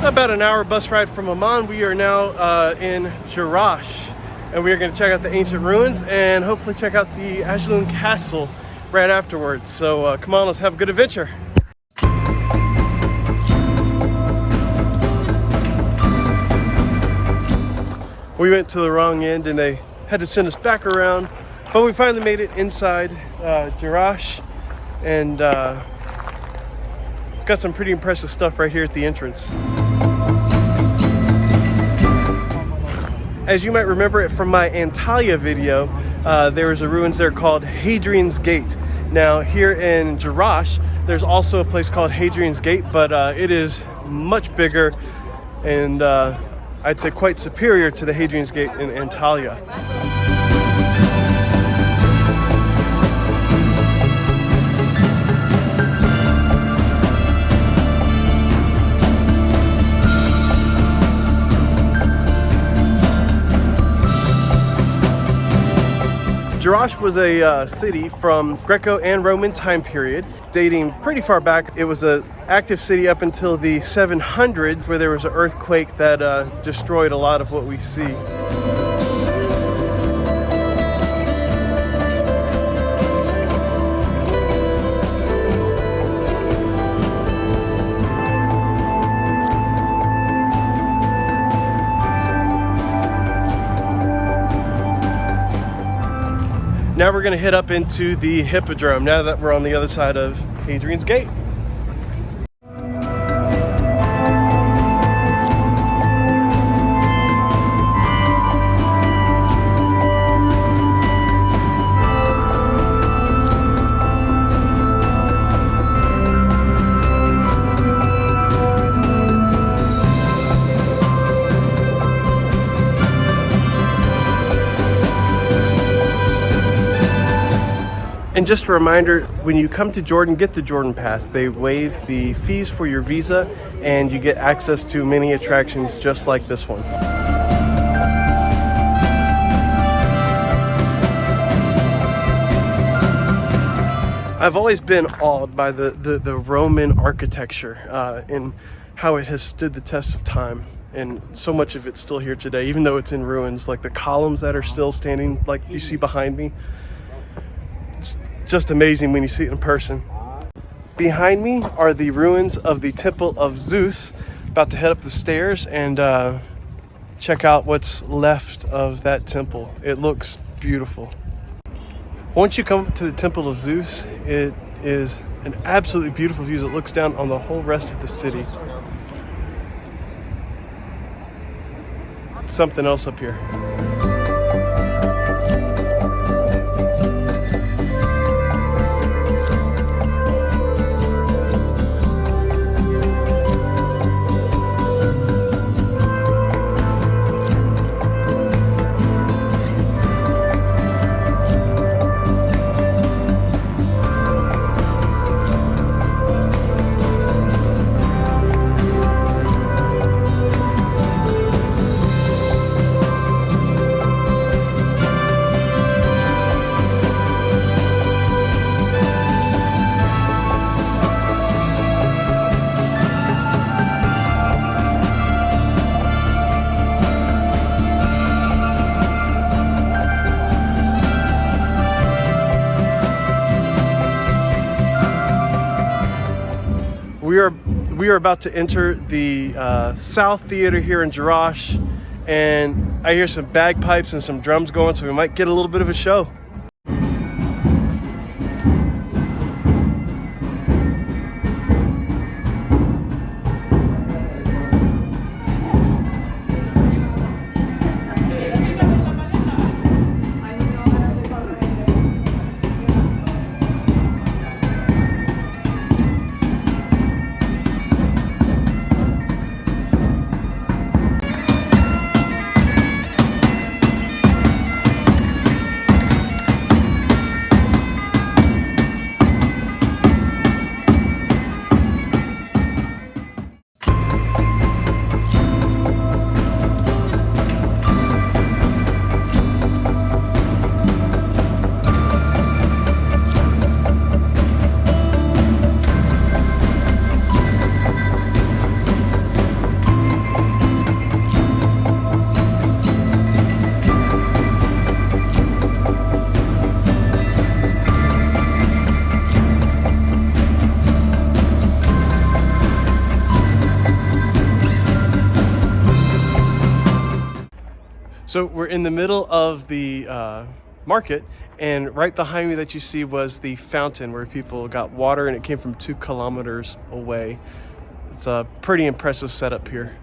About an hour bus ride from Amman. We are now in Jerash, and we are going to check out the ancient ruins and hopefully check out the Ajloun Castle right afterwards. So come on, let's have a good adventure. We went to the wrong end and they had to send us back around, but we finally made it inside Jerash, and it's got some pretty impressive stuff right here at the entrance. As you might remember it from my Antalya video, there was a ruins there called Hadrian's Gate. Now here in Jerash, there's also a place called Hadrian's Gate, but it is much bigger and I'd say quite superior to the Hadrian's Gate in Antalya. Jerash was a city from Greco and Roman time period, dating pretty far back. It was an active city up until the 700s, where there was an earthquake that destroyed a lot of what we see. Now we're going to head up into the Hippodrome now that we're on the other side of Hadrian's Gate. And just a reminder, when you come to Jordan, get the Jordan Pass. They waive the fees for your visa and you get access to many attractions just like this one. I've always been awed by the Roman architecture and how it has stood the test of time. And so much of it's still here today, even though it's in ruins, like the columns that are still standing, like you see behind me. It's just amazing when you see it in person. Behind me are the ruins of the Temple of Zeus. About to head up the stairs and check out what's left of that temple. It looks beautiful. Once you come to the Temple of Zeus, it is an absolutely beautiful view that looks down on the whole rest of the city. Something else up here. We are about to enter the South Theater here in Jerash, and I hear some bagpipes and some drums going, so we might get a little bit of a show. So we're in the middle of the market, and right behind me that you see was the fountain where people got water, and it came from 2 kilometers away. It's a pretty impressive setup here.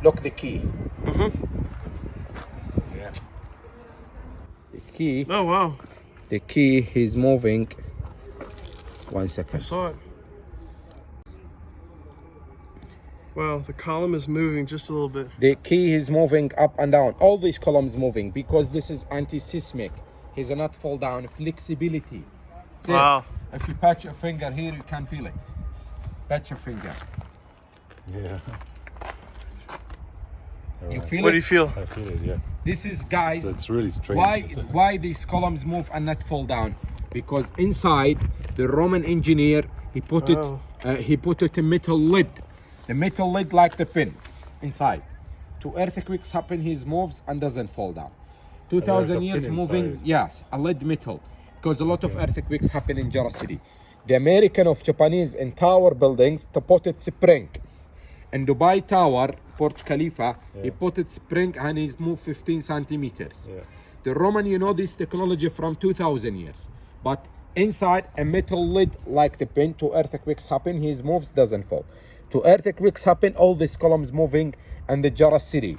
Look, the key. Yeah. The key. Oh, wow. The key is moving. 1 second. I saw it. Wow, the column is moving just a little bit. The key is moving up and down. All these columns moving because this is anti-seismic. He's not fall down. Flexibility. See, wow. If you patch your finger here, you can feel it. Patch your finger. Yeah. You feel What it? do you feel? I feel it, yeah. This is, guys, So it's really strange. why these columns move and not fall down? Because inside the Roman engineer, he put it a metal lid. The metal lid like the pin inside. To earthquakes happen, he moves and doesn't fall down. 2,000 years pin moving, inside. yes, a lead metal. Because a lot of earthquakes happen in Jerash city. The American of Japanese in tower buildings to put it spring. In Dubai Tower, Burj Khalifa, he put it spring and he's moved 15 centimeters. Yeah. The Roman, you know this technology from 2,000 years. But inside a metal lid like the pin, to earthquakes happen, his moves doesn't fall. To earthquakes happen, all these columns moving and the Jerash city.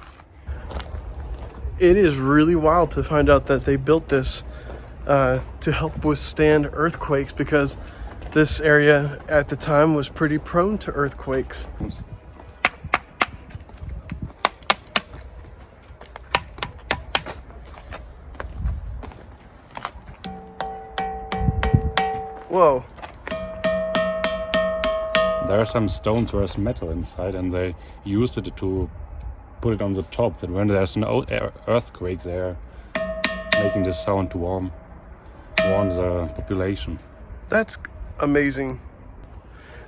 It is really wild to find out that they built this to help withstand earthquakes, because this area at the time was pretty prone to earthquakes. Whoa. There are some stones where there's metal inside, and they used it to put it on the top, that when there's an earthquake, they're making this sound to warn the population. That's amazing.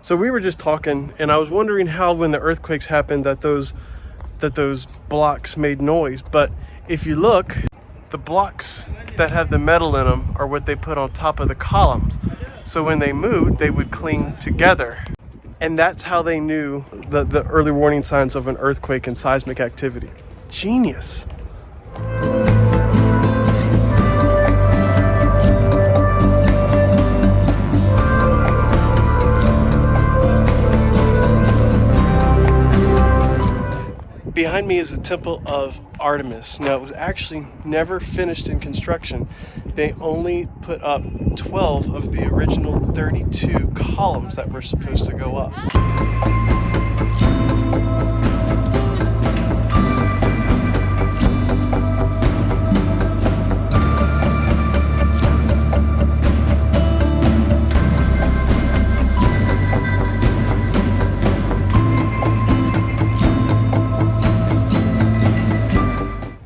So we were just talking, and I was wondering how, when the earthquakes happened, that those blocks made noise. But if you look, the blocks that have the metal in them are what they put on top of the columns. So when they moved, they would cling together. And that's how they knew the early warning signs of an earthquake and seismic activity. Genius. Behind me is the temple of Artemis. Now, it was actually never finished in construction. They only put up 12 of the original 32 columns that were supposed to go up.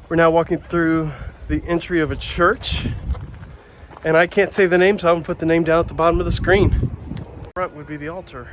We're now walking through the entry of a church, and I can't say the name, so I'm gonna put the name down at the bottom of the screen. Front would be the altar.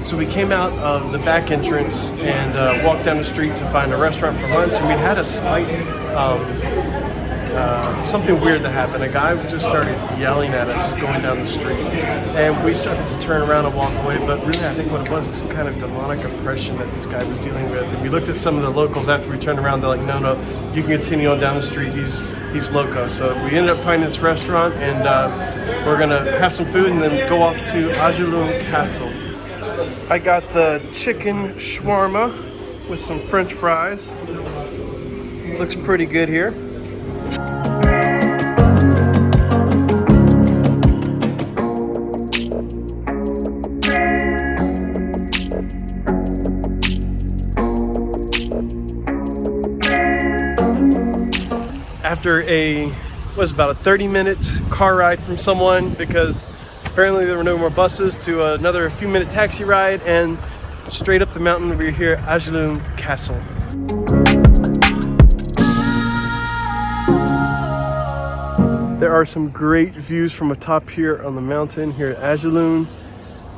So we came out of the back entrance and walked down the street to find a restaurant for lunch, and we had a slight, something weird that happened. A guy just started yelling at us going down the street, and we started to turn around and walk away, but really I think what it was is some kind of demonic oppression that this guy was dealing with. And we looked at some of the locals after we turned around, they're like, no, you can continue on down the street, he's loco. So we ended up finding this restaurant, and we're gonna have some food and then go off to Ajloun Castle. I got the chicken shawarma with some French fries. Looks pretty good here. After about a 30-minute car ride from someone, because Apparently there were no more buses, to another few minute taxi ride, and straight up the mountain we're here at Ajloun Castle. There are some great views from atop here on the mountain here at Ajloun,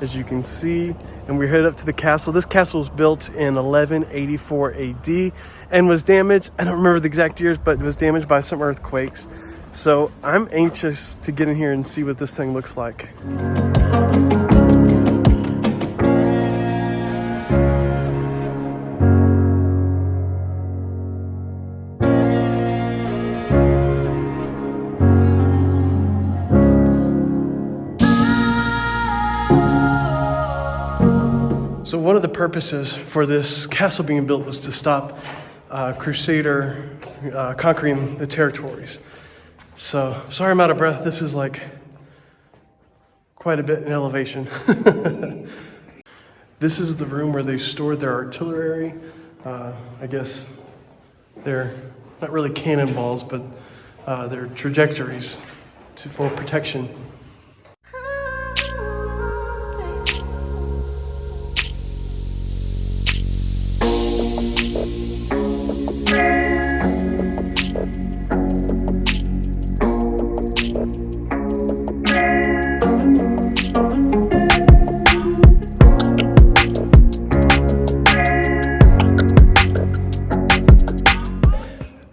as you can see, and we're headed up to the castle. This castle was built in 1184 AD and was damaged, I don't remember the exact years, but it was damaged by some earthquakes. So I'm anxious to get in here and see what this thing looks like. So one of the purposes for this castle being built was to stop Crusader conquering the territories. So, sorry I'm out of breath. This is like quite a bit in elevation. This is the room where they stored their artillery. I guess they're not really cannonballs, but they're trajectories for protection.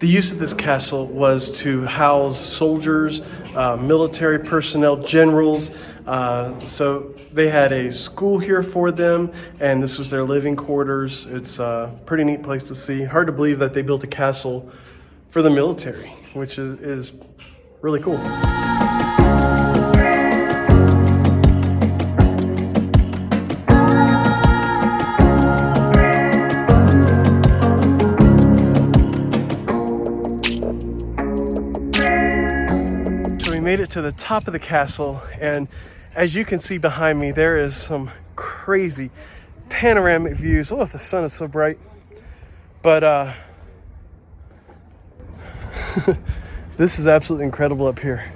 The use of this castle was to house soldiers, military personnel, generals. So they had a school here for them, and this was their living quarters. It's a pretty neat place to see. Hard to believe that they built a castle for the military, which is really cool. Made it to the top of the castle, and as you can see behind me, there is some crazy panoramic views. Oh, the sun is so bright. But this is absolutely incredible up here.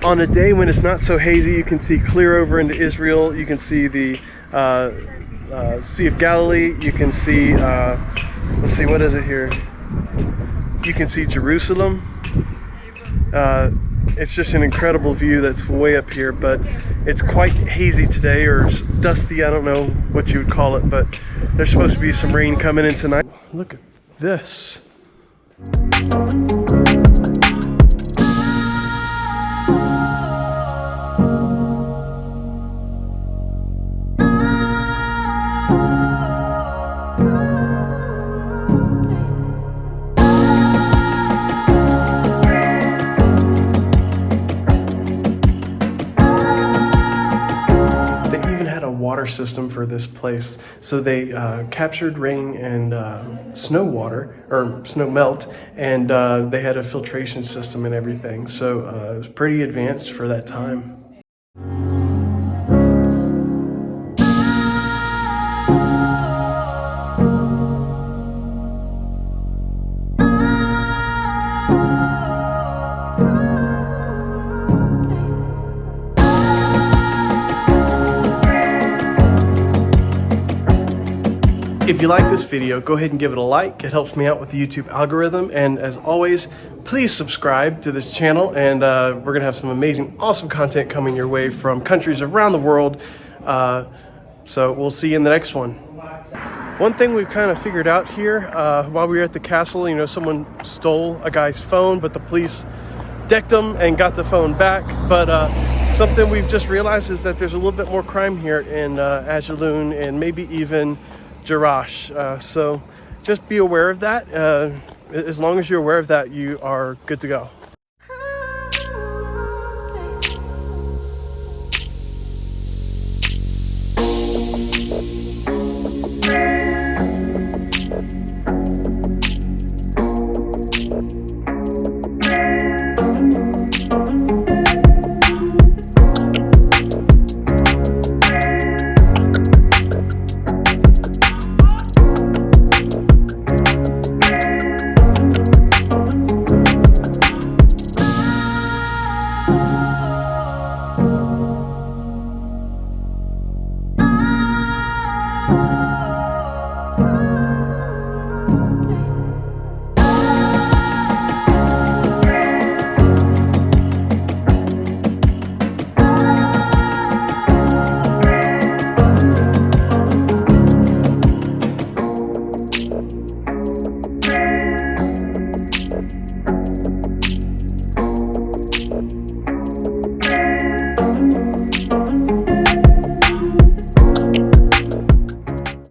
On a day when it's not so hazy, you can see clear over into Israel. You can see the Sea of Galilee. You can see, let's see, what is it here? You can see Jerusalem. It's just an incredible view that's way up here, but it's quite hazy today, or dusty, I don't know what you would call it, but there's supposed to be some rain coming in tonight. Look at this. Water system for this place, so they captured rain and snow water, or snow melt, and they had a filtration system and everything, so it was pretty advanced for that time. If you like this video, go ahead and give it a like. It helps me out with the YouTube algorithm. And as always, please subscribe to this channel. And we're gonna have some amazing, awesome content coming your way from countries around the world. So we'll see you in the next one. One thing we've kind of figured out here while we were at the castle, you know, someone stole a guy's phone, but the police decked him and got the phone back. But something we've just realized is that there's a little bit more crime here in Ajloun, and maybe even Jerash. So just be aware of that. As long as you're aware of that, you are good to go.